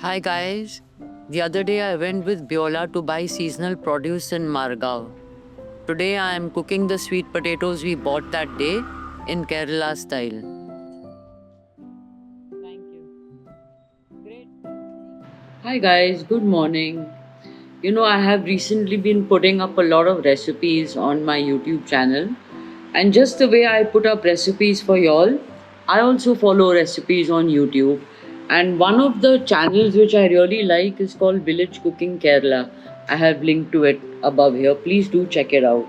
Hi guys. The other day I went with Biola to buy seasonal produce in Margao. Today I am cooking the sweet potatoes we bought that day in Kerala style. Thank you. Great. Hi guys, good morning. I have recently been putting up a lot of recipes on my YouTube channel. And just the way I put up recipes for y'all, I also follow recipes on YouTube. And one of the channels which I really like is called Village Cooking Kerala. I have linked to it above here. Please do check it out.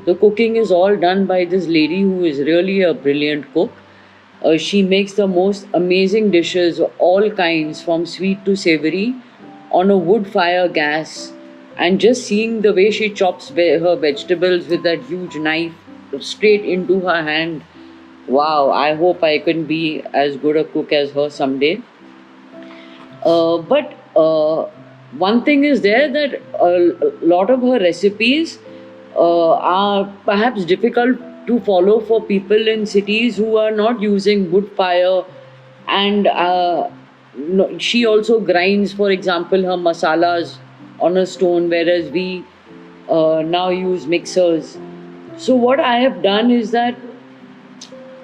The cooking is all done by this lady who is really a brilliant cook. She makes the most amazing dishes, all kinds, from sweet to savory, on a wood fire gas. And just seeing the way she chops her vegetables with that huge knife straight into her hand. Wow, I hope I can be as good a cook as her someday. But one thing is there that a lot of her recipes are perhaps difficult to follow for people in cities who are not using wood fire. And no, she also grinds, for example, her masalas on a stone, whereas we now use mixers. So, what I have done is that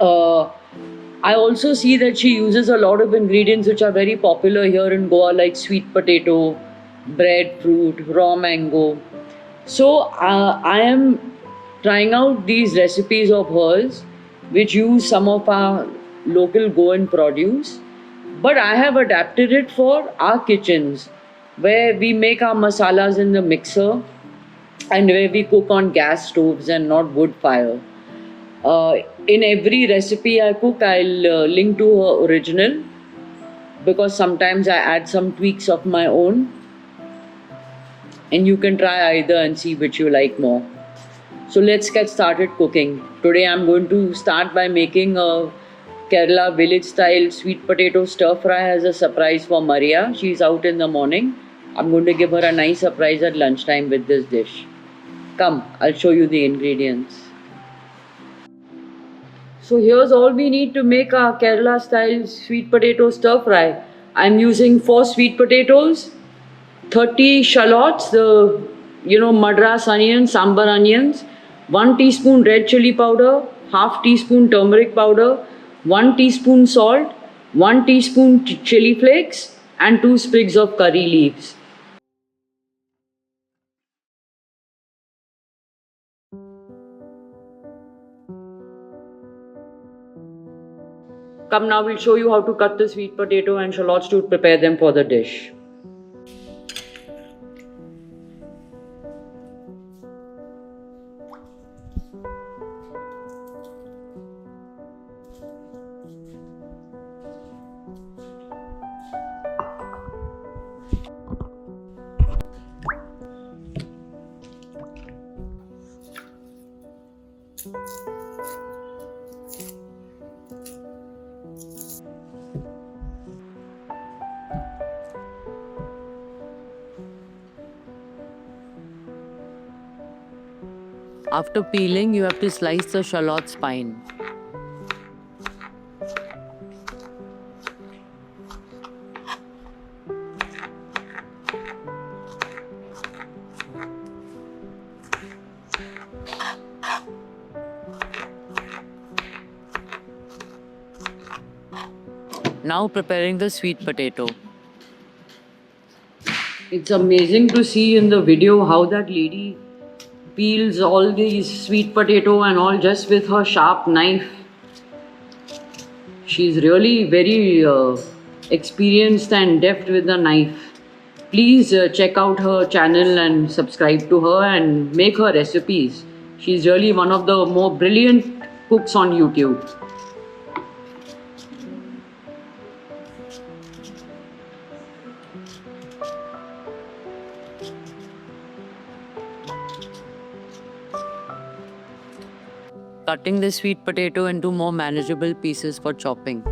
uh, I also see that she uses a lot of ingredients which are very popular here in Goa, like sweet potato, breadfruit, raw mango. So I am trying out these recipes of hers, which use some of our local Goan produce, but I have adapted it for our kitchens, where we make our masalas in the mixer and where we cook on gas stoves and not wood fire. Uh, in every recipe I cook, I'll link to her original because sometimes I add some tweaks of my own, and you can try either and see which you like more. So let's get started cooking. Today I'm going to start by making a Kerala village style sweet potato stir fry as a surprise for Maria. She's out in the morning. I'm going to give her a nice surprise at lunchtime with this dish. Come, I'll show you the ingredients. So here's all we need to make our Kerala style sweet potato stir fry. I'm using 4 sweet potatoes, 30 shallots, the madras onions, sambar onions, 1 teaspoon red chilli powder, half teaspoon turmeric powder, 1 teaspoon salt, 1 teaspoon chili flakes, and 2 sprigs of curry leaves. Come now, we'll show you how to cut the sweet potato and shallots to prepare them for the dish. After peeling, you have to slice the shallot fine. Now preparing the sweet potato. It's amazing to see in the video how that lady peels all these sweet potato and all just with her sharp knife. She's really very experienced and deft with the knife. Please check out her channel and subscribe to her and make her recipes. She's really one of the more brilliant cooks on YouTube. Cutting the sweet potato into more manageable pieces for chopping.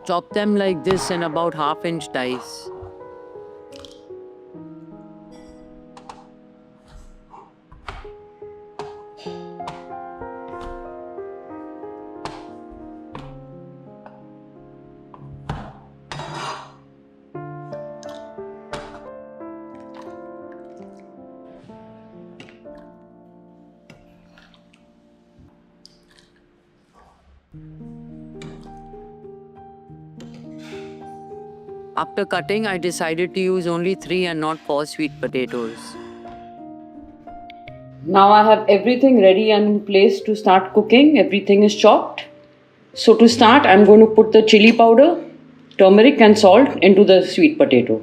Chop them like this in about half-inch dice. After cutting, I decided to use only 3 and not 4 sweet potatoes. Now I have everything ready and in place to start cooking. Everything is chopped. So to start, I'm going to put the chili powder, turmeric and salt into the sweet potato.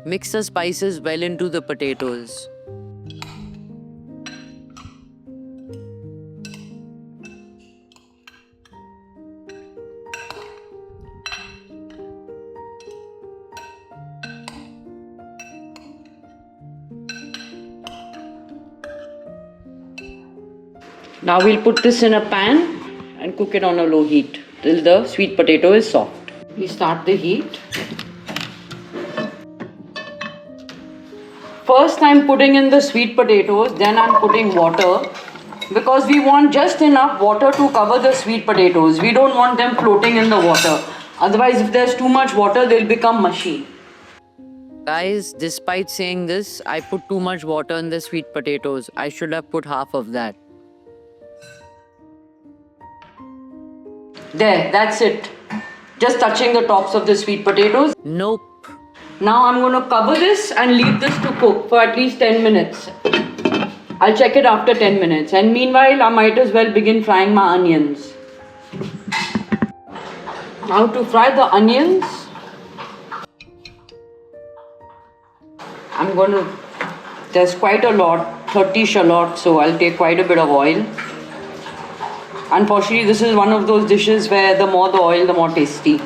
Mix the spices well into the potatoes. Now we'll put this in a pan and cook it on a low heat till the sweet potato is soft. We start the heat. First I'm putting in the sweet potatoes, then I'm putting water because we want just enough water to cover the sweet potatoes. We don't want them floating in the water. Otherwise, if there's too much water, they'll become mushy. Guys, despite saying this, I put too much water in the sweet potatoes. I should have put half of that. There, that's it. Just touching the tops of the sweet potatoes. Nope. Now I'm going to cover this and leave this to cook for at least 10 minutes. I'll check it after 10 minutes. And meanwhile, I might as well begin frying my onions. Now to fry the onions, there's quite a lot, 30 shallots, so I'll take quite a bit of oil. Unfortunately, this is one of those dishes where the more the oil, the more tasty.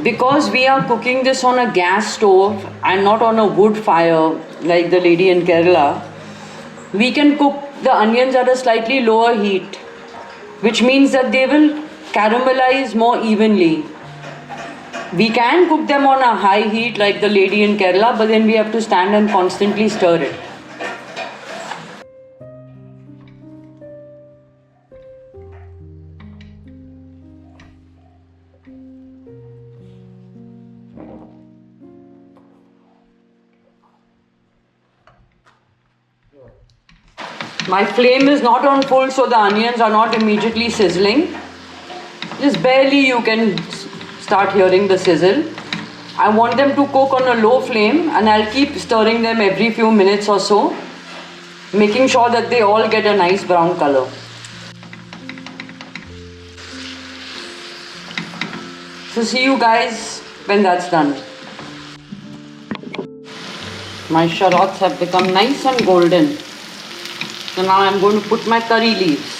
Because we are cooking this on a gas stove and not on a wood fire like the lady in Kerala, we can cook the onions at a slightly lower heat, which means that they will caramelize more evenly. We can cook them on a high heat like the lady in Kerala, but then we have to stand and constantly stir it. My flame is not on full, so the onions are not immediately sizzling. Just barely you can start hearing the sizzle. I want them to cook on a low flame and I'll keep stirring them every few minutes or so, making sure that they all get a nice brown color. So see you guys when that's done. My shallots have become nice and golden. So now I'm going to put my curry leaves.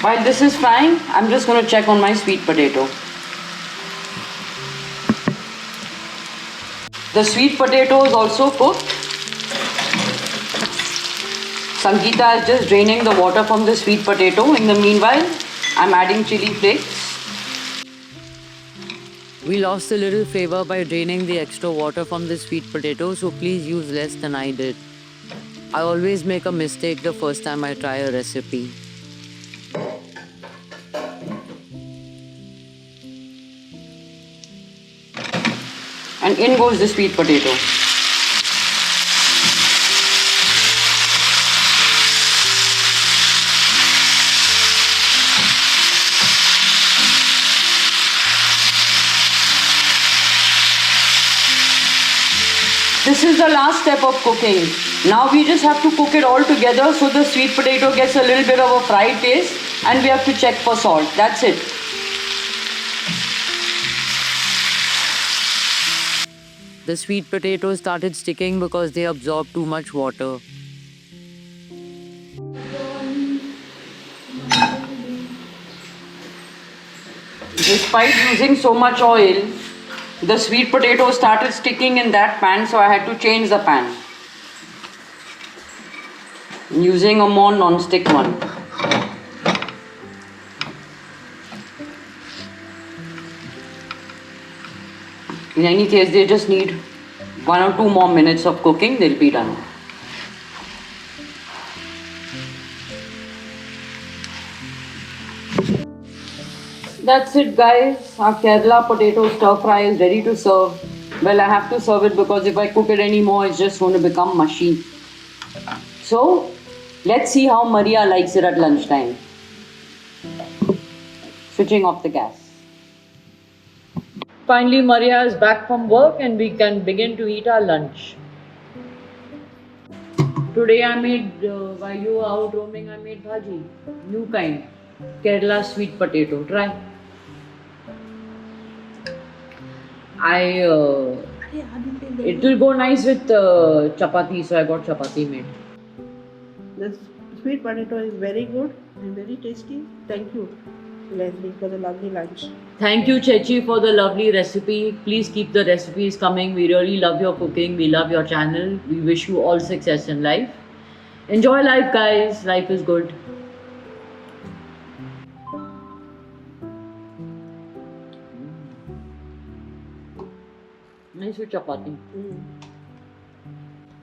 While this is frying, I'm just going to check on my sweet potato. The sweet potato is also cooked. Sangeeta is just draining the water from the sweet potato. In the meanwhile, I'm adding chili flakes. We lost a little flavor by draining the extra water from the sweet potato, so please use less than I did. I always make a mistake the first time I try a recipe. And in goes the sweet potato. This is the last step of cooking. Now we just have to cook it all together so the sweet potato gets a little bit of a fried taste, and we have to check for salt. That's it. The sweet potatoes started sticking because they absorbed too much water. Despite using so much oil, the sweet potato started sticking in that pan, so I had to change the pan using a more non-stick one. In any case, they just need 1 or 2 more minutes of cooking, they'll be done. That's it, guys. Our Kerala potato stir fry is ready to serve. Well, I have to serve it because if I cook it anymore, it's just going to become mushy. So, let's see how Maria likes it at lunchtime. Switching off the gas. Finally, Maria is back from work and we can begin to eat our lunch. Today I made, while you were out roaming, I made bhaji. New kind. Kerala sweet potato. Try. It will go nice with chapati, so I got chapati made. The sweet potato is very good and very tasty. Thank you, Leslie, for the lovely lunch. Thank you, Chechi, for the lovely recipe. Please keep the recipes coming. We really love your cooking. We love your channel. We wish you all success in life. Enjoy life, guys. Life is good. Nice with chapati.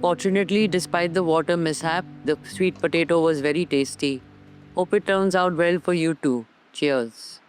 Fortunately, despite the water mishap, the sweet potato was very tasty. Hope it turns out well for you too. Cheers.